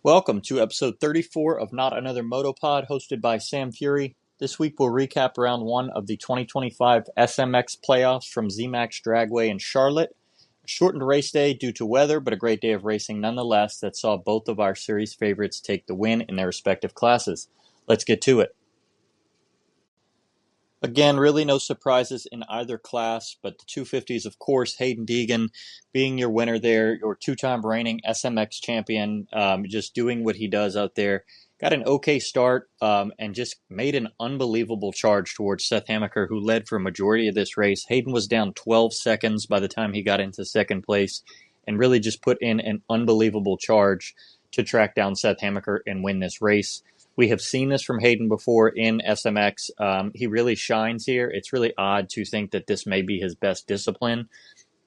Welcome to episode 34 of Not Another Moto Pod, hosted by Sam Fury. This week we'll recap round one of the 2025 SMX playoffs from ZMAX Dragway in Charlotte. A shortened race day due to weather, but a great day of racing nonetheless that saw both of our series favorites take the win in their respective classes. Let's get to it. Again, really no surprises in either class, but the 250s, of course, Hayden Deegan being your winner there, your two-time reigning SMX champion, just doing what he does out there. Got an okay start and just made an unbelievable charge towards Seth Hamaker, who led for a majority of this race. Hayden was down 12 seconds by the time he got into second place and really just put in an unbelievable charge to track down Seth Hamaker and win this race. We have seen this from Hayden before in SMX. He really shines here. It's really odd to think that this may be his best discipline,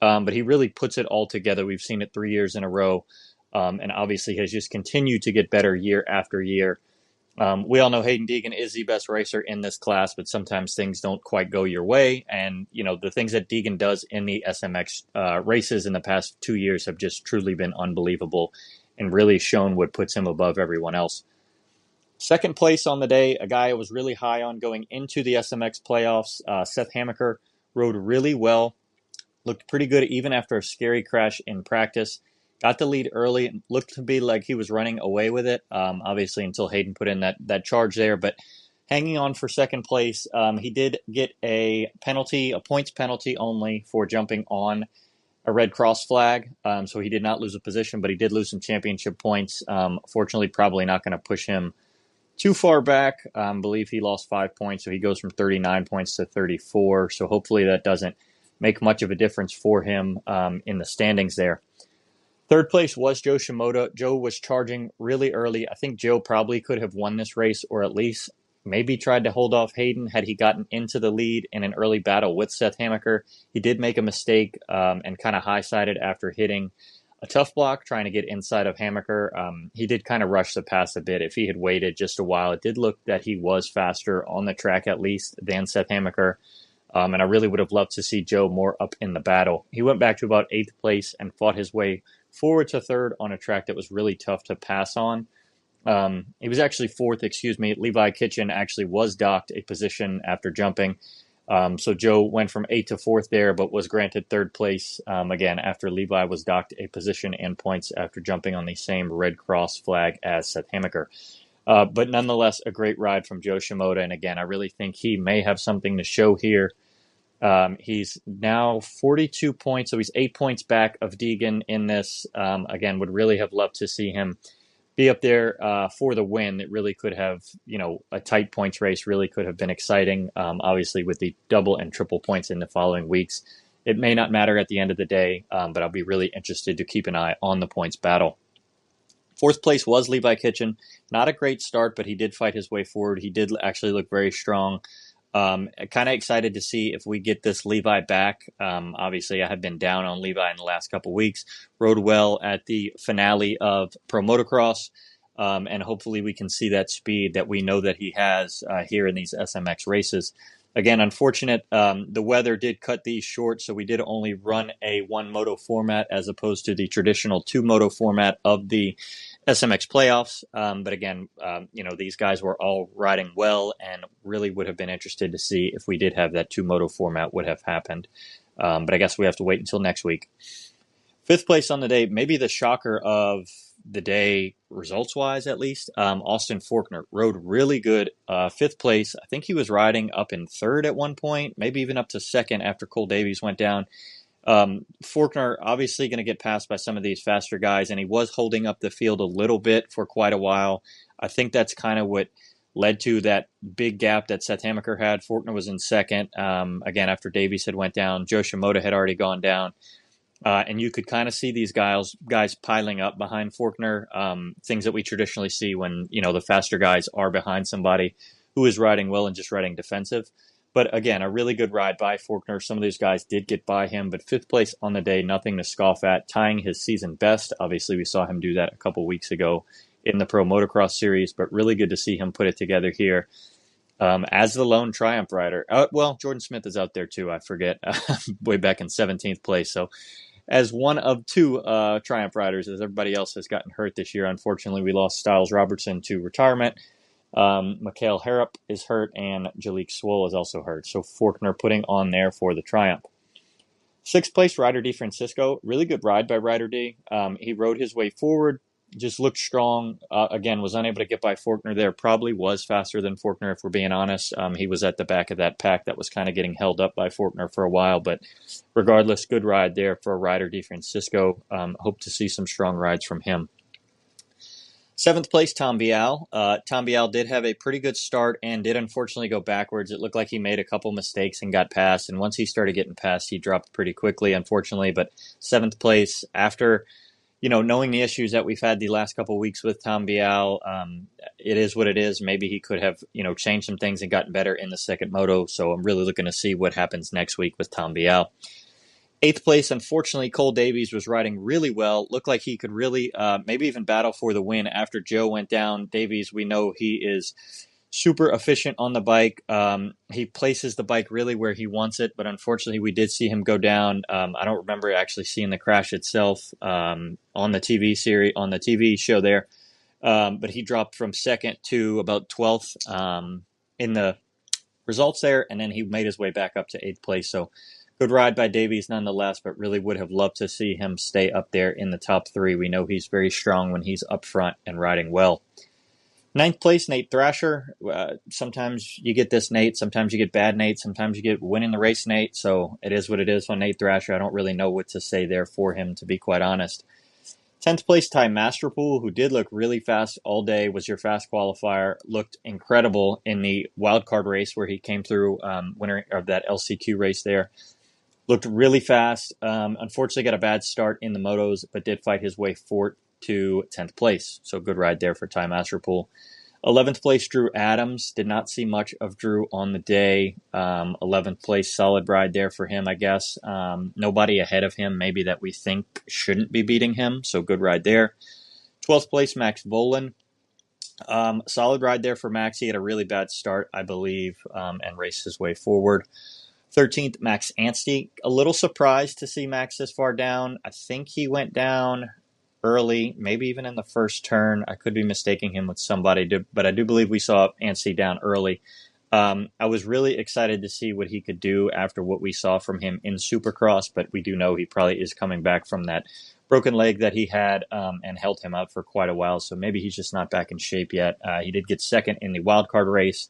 but he really puts it all together. We've seen it 3 years in a row, and obviously has just continued to get better year after year. We all know Hayden Deegan is the best racer in this class, but sometimes things don't quite go your way. And, the things that Deegan does in the SMX races in the past 2 years have just truly been unbelievable and really shown what puts him above everyone else. Second place on the day, a guy I was really high on going into the SMX playoffs, Seth Hamaker, rode really well, looked pretty good even after a scary crash in practice. Got the lead early, and looked to be like he was running away with it, obviously until Hayden put in that charge there, but hanging on for second place. He did get a points penalty only for jumping on a red cross flag, so he did not lose a position, but he did lose some championship points. Fortunately, probably not going to push him too far back. I believe he lost 5 points, so he goes from 39 points to 34. So hopefully that doesn't make much of a difference for him in the standings there. Third place was Joe Shimoda. Joe was charging really early. I think Joe probably could have won this race, or at least maybe tried to hold off Hayden had he gotten into the lead in an early battle with Seth Hamaker. He did make a mistake and kind of high-sided after hitting a tough block, trying to get inside of Hamaker. He did kind of rush the pass a bit. If he had waited just a while, it did look that he was faster on the track at least than Seth Hamaker. And I really would have loved to see Joe more up in the battle. He went back to about 8th place and fought his way forward to 3rd on a track that was really tough to pass on. He was actually 4th, Levi Kitchen actually was docked a position after jumping. So Joe went from 8th to 4th there, but was granted 3rd place again after Levi was docked a position and points after jumping on the same red cross flag as Seth Hamaker. But nonetheless, a great ride from Joe Shimoda. And again, I really think he may have something to show here. He's now 42 points, so he's 8 points back of Deegan in this. Again, would really have loved to see him be up there for the win. It really could have, a tight points race really could have been exciting. Obviously, with the double and triple points in the following weeks, it may not matter at the end of the day, but I'll be really interested to keep an eye on the points battle. 4th place was Levi Kitchen. Not a great start, but he did fight his way forward. He did actually look very strong. Kind of excited to see if we get this Levi back. Obviously, I have been down on Levi in the last couple weeks. Rode well at the finale of Pro Motocross, and hopefully we can see that speed that we know that he has here in these SMX races. Again, unfortunate, the weather did cut these short, so we did only run a 1-moto format as opposed to the traditional 2-moto format of the SMX playoffs. But again, these guys were all riding well and really would have been interested to see if we did have that 2-moto format would have happened. But I guess we have to wait until next week. 5th place on the day, maybe the shocker of the day, results-wise at least, Austin Forkner rode really good. 5th place, I think he was riding up in 3rd at one point, maybe even up to 2nd after Cole Davies went down. Forkner obviously going to get passed by some of these faster guys, and he was holding up the field a little bit for quite a while. I think that's kind of what led to that big gap that Seth Hamaker had. Forkner was in 2nd, again, after Davies had went down. Joe Shimoda had already gone down. And you could kind of see these guys piling up behind Forkner, things that we traditionally see when, the faster guys are behind somebody who is riding well and just riding defensive. But again, a really good ride by Forkner. Some of these guys did get by him, but 5th place on the day, nothing to scoff at, tying his season best. Obviously, we saw him do that a couple weeks ago in the Pro Motocross Series, but really good to see him put it together here as the lone Triumph rider. Jordan Smith is out there too, I forget, way back in 17th place. So as one of two Triumph riders, as everybody else has gotten hurt this year. Unfortunately, we lost Styles Robertson to retirement. Mikhail Harrop is hurt, and Jalik Swoll is also hurt. So Forkner putting on there for the Triumph. Sixth place, Ryder D. Francisco. Really good ride by Ryder D. He rode his way forward, just looked strong. Again, was unable to get by Forkner there. Probably was faster than Forkner, if we're being honest. He was at the back of that pack that was kind of getting held up by Forkner for a while. But regardless, good ride there for Ryder D. Francisco. Hope to see some strong rides from him. Seventh place, Tom Vial. Tom Vial did have a pretty good start and did unfortunately go backwards. It looked like he made a couple mistakes and got past. And once he started getting past, he dropped pretty quickly, unfortunately. But seventh place after, knowing the issues that we've had the last couple of weeks with Tom Vial, it is what it is. Maybe he could have, changed some things and gotten better in the second moto. So I'm really looking to see what happens next week with Tom Vial. Eighth place, unfortunately, Cole Davies was riding really well. Looked like he could really maybe even battle for the win after Joe went down. Davies, we know he is super efficient on the bike. He places the bike really where he wants it, but unfortunately we did see him go down. I don't remember actually seeing the crash itself on the TV show there, but he dropped from second to about 12th in the results there, and then he made his way back up to eighth place. So good ride by Davies nonetheless, but really would have loved to see him stay up there in the top three. We know he's very strong when he's up front and riding well. Ninth place, Nate Thrasher. Sometimes you get this Nate, sometimes you get bad Nate, sometimes you get winning the race Nate. So it is what it is on Nate Thrasher. I don't really know what to say there for him, to be quite honest. 10th place, Ty Masterpool, who did look really fast all day, was your fast qualifier, looked incredible in the wildcard race where he came through, winner of that LCQ race there. Looked really fast. Unfortunately, got a bad start in the motos, but did fight his way forward to 10th place. So good ride there for Ty Masterpool. 11th place, Drew Adams. Did not see much of Drew on the day. 11th place, solid ride there for him, I guess. Nobody ahead of him, maybe that we think shouldn't be beating him. So good ride there. 12th place, Max Volan. Solid ride there for Max. He had a really bad start, I believe, and raced his way forward. 13th, Max Anstey. A little surprised to see Max this far down. I think he went down early, maybe even in the first turn. I could be mistaking him with somebody, but I do believe we saw Anstey down early. I was really excited to see what he could do after what we saw from him in Supercross, but we do know he probably is coming back from that broken leg that he had and held him out for quite a while, so maybe he's just not back in shape yet. He did get second in the wildcard race.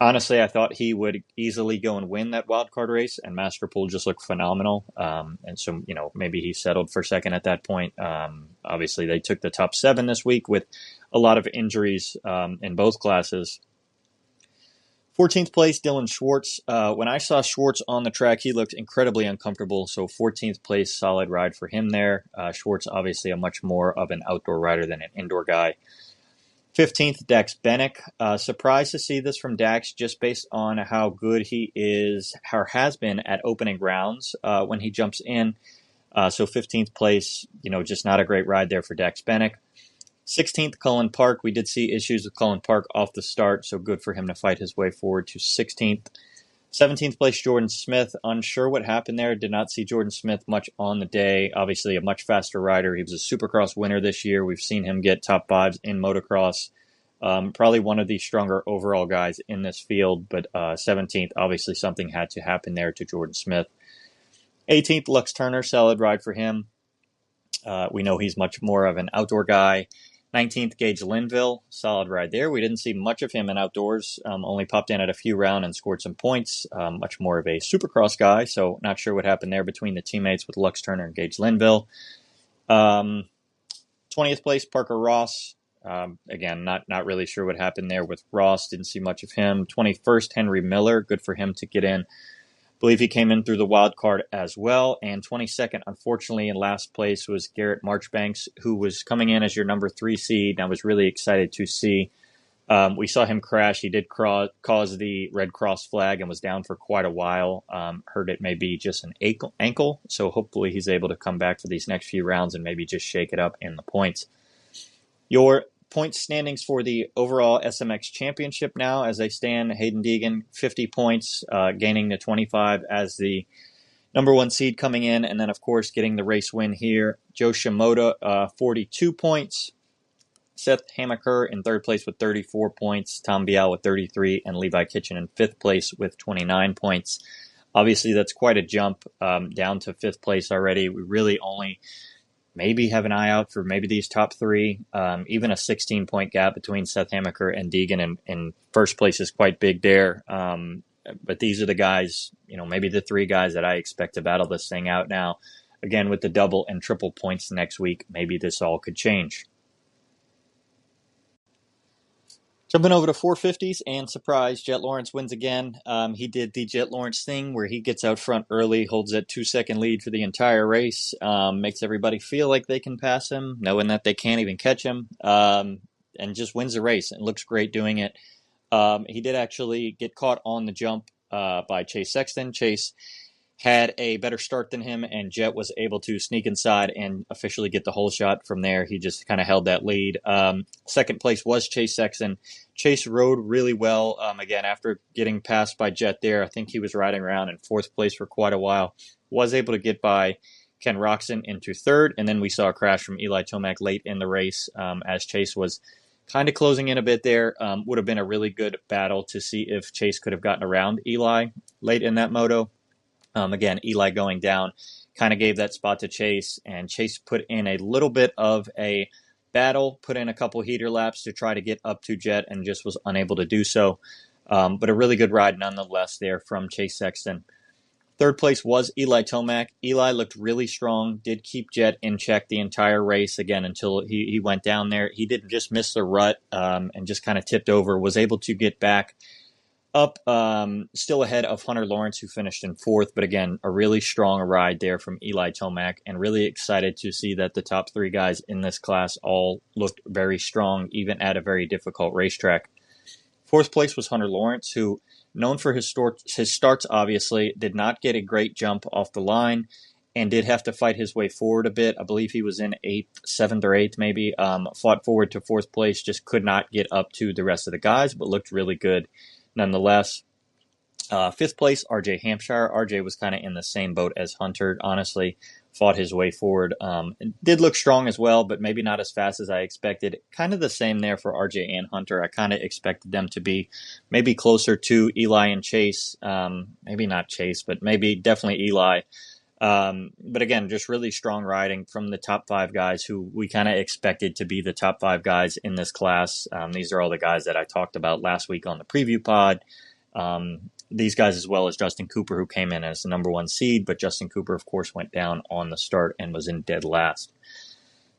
Honestly, I thought he would easily go and win that wildcard race, and Masterpool just looked phenomenal. And so, maybe he settled for second at that point. Obviously, they took the top 7 this week with a lot of injuries in both classes. 14th place, Dylan Schwartz. When I saw Schwartz on the track, he looked incredibly uncomfortable. So 14th place, solid ride for him there. Schwartz, obviously, a much more of an outdoor rider than an indoor guy. 15th, Dax Bennick. Surprised to see this from Dax just based on how good he is, or has been at opening rounds when he jumps in. So 15th place, just not a great ride there for Dax Bennick. 16th, Cullen Park. We did see issues with Cullen Park off the start, so good for him to fight his way forward to 16th. 17th place, Jordan Smith. Unsure what happened there. Did not see Jordan Smith much on the day. Obviously, a much faster rider. He was a Supercross winner this year. We've seen him get top 5s in motocross. Probably one of the stronger overall guys in this field, but 17th, obviously something had to happen there to Jordan Smith. 18th, Lux Turner. Solid ride for him. We know he's much more of an outdoor guy. 19th, Gage Linville, solid ride there. We didn't see much of him in outdoors, only popped in at a few rounds and scored some points. Much more of a Supercross guy, so not sure what happened there between the teammates with Lux Turner and Gage Linville. 20th place, Parker Ross. Again, not really sure what happened there with Ross. Didn't see much of him. 21st, Henry Miller. Good for him to get in. Believe he came in through the wild card as well. And 22nd, unfortunately, in last place was Garrett Marchbanks, who was coming in as your number 3 seed. And I was really excited to see. We saw him crash. He did cause the Red Cross flag and was down for quite a while. Heard it may be just an ankle. So hopefully he's able to come back for these next few rounds and maybe just shake it up in the points. Your point standings for the overall SMX championship now as they stand: Hayden Deegan 50 points, gaining to 25 as the number one seed coming in. And then, of course, getting the race win here, Joe Shimoda, 42 points. Seth Hamaker in third place with 34 points, Tom Bial with 33, and Levi Kitchen in fifth place with 29 points. Obviously, that's quite a jump down to fifth place already. We really only maybe have an eye out for maybe these top three. Even a 16-point gap between Seth Hamaker and Deegan in first place is quite big there. But these are the guys, maybe the three guys that I expect to battle this thing out now. Again, with the double and triple points next week, maybe this all could change. Jumping over to 450s, and surprise, Jet Lawrence wins again. He did the Jet Lawrence thing where he gets out front early, holds that 2-second lead for the entire race, makes everybody feel like they can pass him, knowing that they can't even catch him, and just wins the race and looks great doing it. He did actually get caught on the jump by Chase Sexton. Chase had a better start than him, and Jet was able to sneak inside and officially get the whole shot from there. He just kind of held that lead. Second place was Chase Sexton. Chase rode really well. Again, after getting passed by Jet there, I think he was riding around in fourth place for quite a while. Was able to get by Ken Roczen into third, and then we saw a crash from Eli Tomac late in the race as Chase was kind of closing in a bit there. Would have been a really good battle to see if Chase could have gotten around Eli late in that moto. Again, Eli going down kind of gave that spot to Chase, and Chase put in a little bit of a battle, put in a couple heater laps to try to get up to Jet, and just was unable to do so. But a really good ride nonetheless there from Chase Sexton. Third place was Eli Tomac. Eli looked really strong, did keep Jet in check the entire race, again, until he went down there. He didn't just miss the rut and just kind of tipped over, was able to get back up, still ahead of Hunter Lawrence, who finished in fourth. But again, a really strong ride there from Eli Tomac, and really excited to see that the top three guys in this class all looked very strong, even at a very difficult racetrack. Fourth place was Hunter Lawrence, who, known for his starts, obviously, did not get a great jump off the line and did have to fight his way forward a bit. I believe he was in seventh or eighth maybe, fought forward to fourth place, just could not get up to the rest of the guys, but looked really good nonetheless. Fifth place, RJ Hampshire. RJ was kind of in the same boat as Hunter, honestly. Fought his way forward. Did look strong as well, but maybe not as fast as I expected. Kind of the same there for RJ and Hunter. I kind of expected them to be maybe closer to Eli and Chase. Maybe not Chase, but maybe definitely Eli. But again, just really strong riding from the top five guys who we kind of expected to be the top five guys in this class. These are all the guys that I talked about last week on the preview pod. These guys, as well as Justin Cooper, who came in as the number one seed, but Justin Cooper, of course, went down on the start and was in dead last.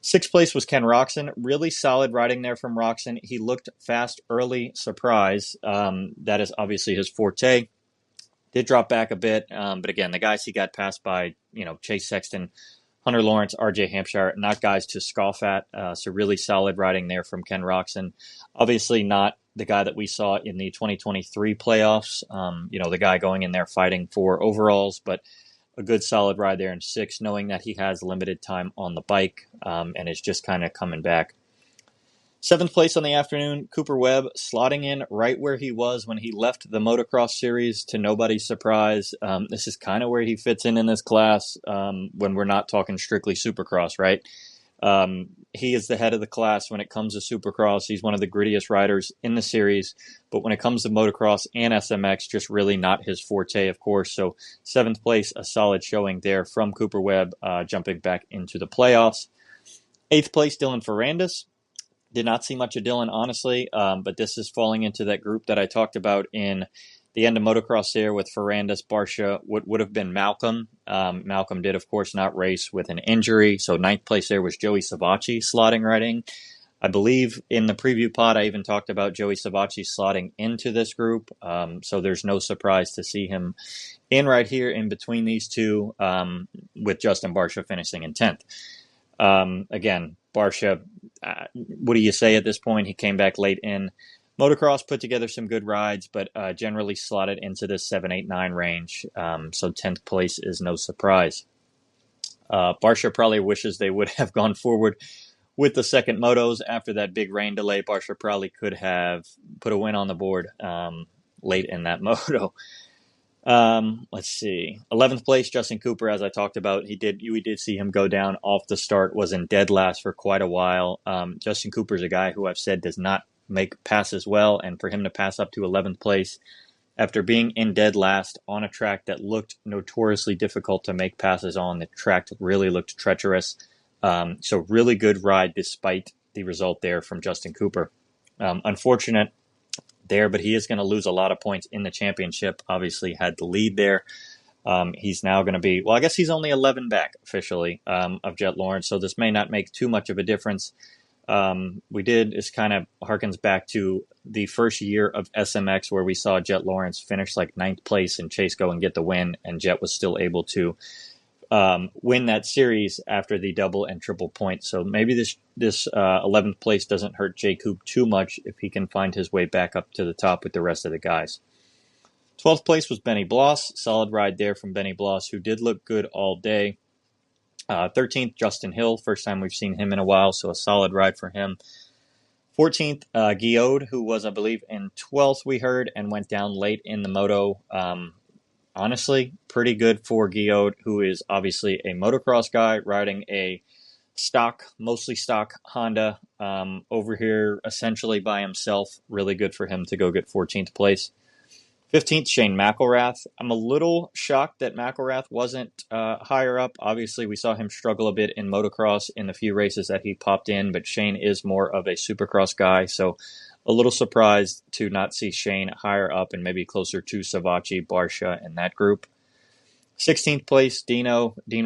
Sixth place was Ken Roczen. Really solid riding there from Roczen. He looked fast early, surprise. That is obviously his forte. Did drop back a bit, but again, the guys he got passed by, Chase Sexton, Hunter Lawrence, RJ Hampshire, not guys to scoff at. So really solid riding there from Ken Roczen. Obviously not the guy that we saw in the 2023 playoffs, the guy going in there fighting for overalls, but a good solid ride there in sixth, knowing that he has limited time on the bike and is just kind of coming back. Seventh place on the afternoon, Cooper Webb slotting in right where he was when he left the motocross series, to nobody's surprise. This is kind of where he fits in this class when we're not talking strictly supercross, right? He is the head of the class when it comes to supercross. He's one of the grittiest riders in the series, but when it comes to motocross and SMX, just really not his forte, of course. So seventh place, a solid showing there from Cooper Webb, jumping back into the playoffs. Eighth place, Dylan Ferrandis. Did not see much of Dylan, honestly, but this is falling into that group that I talked about in the end of motocross there with Ferrandis, Barcia, what would have been Malcolm. Malcolm did, of course, not race with an injury. So ninth place there was Joey Savacci slotting right in. I believe in the preview pod, I even talked about Joey Savacci slotting into this group. So there's no surprise to see him in right here in between these two, with Justin Barcia finishing in 10th. Again, Barcia, what do you say at this point? He came back late in motocross, put together some good rides, but generally slotted into the 7, 8, 9 range. So 10th place is no surprise. Barcia probably wishes they would have gone forward with the second motos after that big rain delay. Barcia probably could have put a win on the board late in that moto. Let's see. 11th place, Justin Cooper, as I talked about. We did see him go down off the start, was in dead last for quite a while. Justin Cooper's a guy who I've said does not make passes well, and for him to pass up to 11th place after being in dead last on a track that looked notoriously difficult to make passes on, the track really looked treacherous. So really good ride despite the result there from Justin Cooper. Unfortunate there, but he is going to lose a lot of points in the championship. Obviously had the lead there. He's now going to be, well, I guess he's only 11 back officially of Jet Lawrence, so this may not make too much of a difference. This kind of harkens back to the first year of SMX where we saw Jet Lawrence finish like 9th place and Chase go and get the win, and Jet was still able to win that series after the double and triple points. So maybe this 11th place doesn't hurt Jay Coop too much if he can find his way back up to the top with the rest of the guys. 12th place was Benny Bloss. Solid ride there from Benny Bloss, who did look good all day. 13th, Justin Hill. First time we've seen him in a while, so a solid ride for him. 14th, Guillaume, who was, I believe, in 12th, we heard, and went down late in the moto. Honestly, pretty good for Guillaume, who is obviously a motocross guy riding a mostly stock Honda over here essentially by himself. Really good for him to go get 14th place. 15th, Shane McElrath. I'm a little shocked that McElrath wasn't higher up. Obviously, we saw him struggle a bit in motocross in the few races that he popped in, but Shane is more of a supercross guy, so a little surprised to not see Shane higher up and maybe closer to Savacci, Barsha, and that group. 16th place, Dean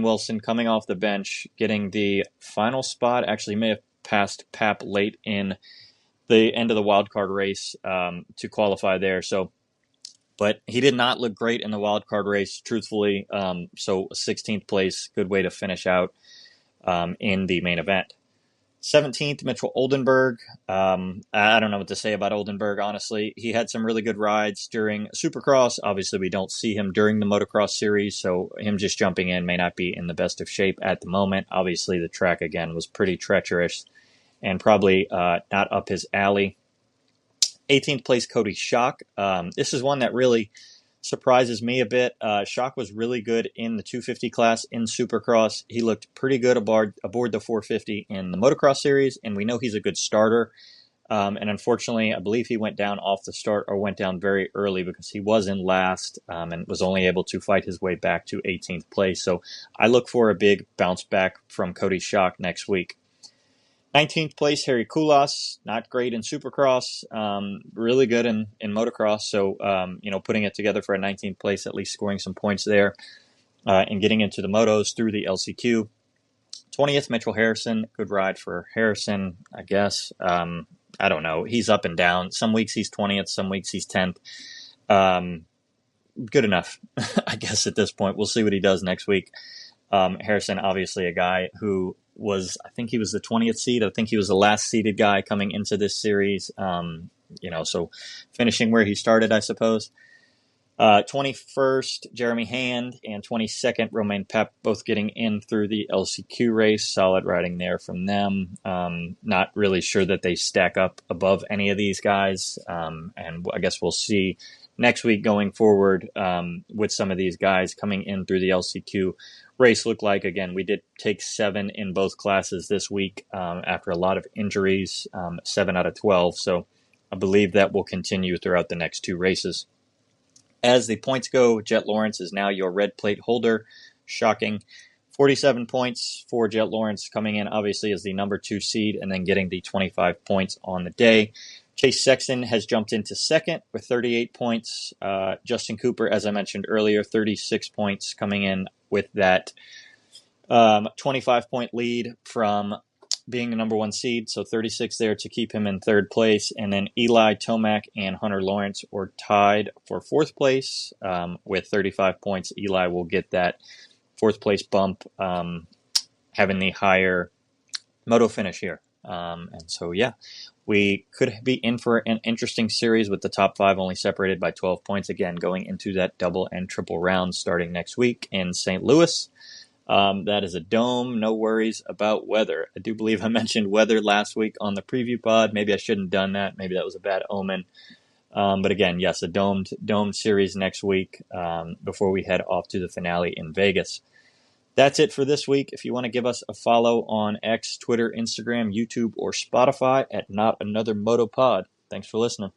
Wilson, coming off the bench, getting the final spot. Actually, may have passed Pap late in the end of the wildcard race to qualify there. But he did not look great in the wildcard race, truthfully. So 16th place, good way to finish out in the main event. 17th, Mitchell Oldenburg. I don't know what to say about Oldenburg, honestly. He had some really good rides during Supercross. Obviously, we don't see him during the motocross series, so him just jumping in may not be in the best of shape at the moment. Obviously, the track, again, was pretty treacherous and probably not up his alley. 18th place, Cody Schock. This is one that really surprises me a bit. Schock was really good in the 250 class in Supercross. He looked pretty good aboard the 450 in the motocross series, and we know he's a good starter. And unfortunately, I believe he went down off the start or went down very early because he was in last and was only able to fight his way back to 18th place. So I look for a big bounce back from Cody Schock next week. 19th place, Harry Kulas, not great in Supercross, really good in motocross. So, putting it together for a 19th place, at least scoring some points there and getting into the motos through the LCQ. 20th, Mitchell Harrison, good ride for Harrison, I guess. I don't know. He's up and down. Some weeks he's 20th, some weeks he's 10th. Good enough, I guess, at this point. We'll see what he does next week. Harrison, obviously a guy who I think he was the 20th seed. I think he was the last seeded guy coming into this series. So finishing where he started, I suppose. 21st, Jeremy Hand, and 22nd, Romain Pep, both getting in through the LCQ race. Solid riding there from them. Not really sure that they stack up above any of these guys. And I guess we'll see next week going forward with some of these guys coming in through the LCQ race look like. Again, we did take 7 in both classes this week after a lot of injuries, 7 out of 12. So I believe that will continue throughout the next 2 races. As the points go, Jet Lawrence is now your red plate holder. Shocking. 47 points for Jet Lawrence, coming in obviously as the number 2 seed and then getting the 25 points on the day. Chase Sexton has jumped into second with 38 points. Justin Cooper, as I mentioned earlier, 36 points, coming in with that 25-point lead from being the number 1 seed. So 36 there to keep him in third place. And then Eli Tomac and Hunter Lawrence were tied for fourth place with 35 points. Eli will get that fourth place bump, having the higher moto finish here. And so, we could be in for an interesting series with the top 5 only separated by 12 points. Again, going into that double and triple round starting next week in St. Louis. That is a dome. No worries about weather. I do believe I mentioned weather last week on the preview pod. Maybe I shouldn't have done that. Maybe that was a bad omen. But again, yes, a domed series next week before we head off to the finale in Vegas. That's it for this week. If you want to give us a follow on X, Twitter, Instagram, YouTube, or Spotify at Not Another Moto Pod. Thanks for listening.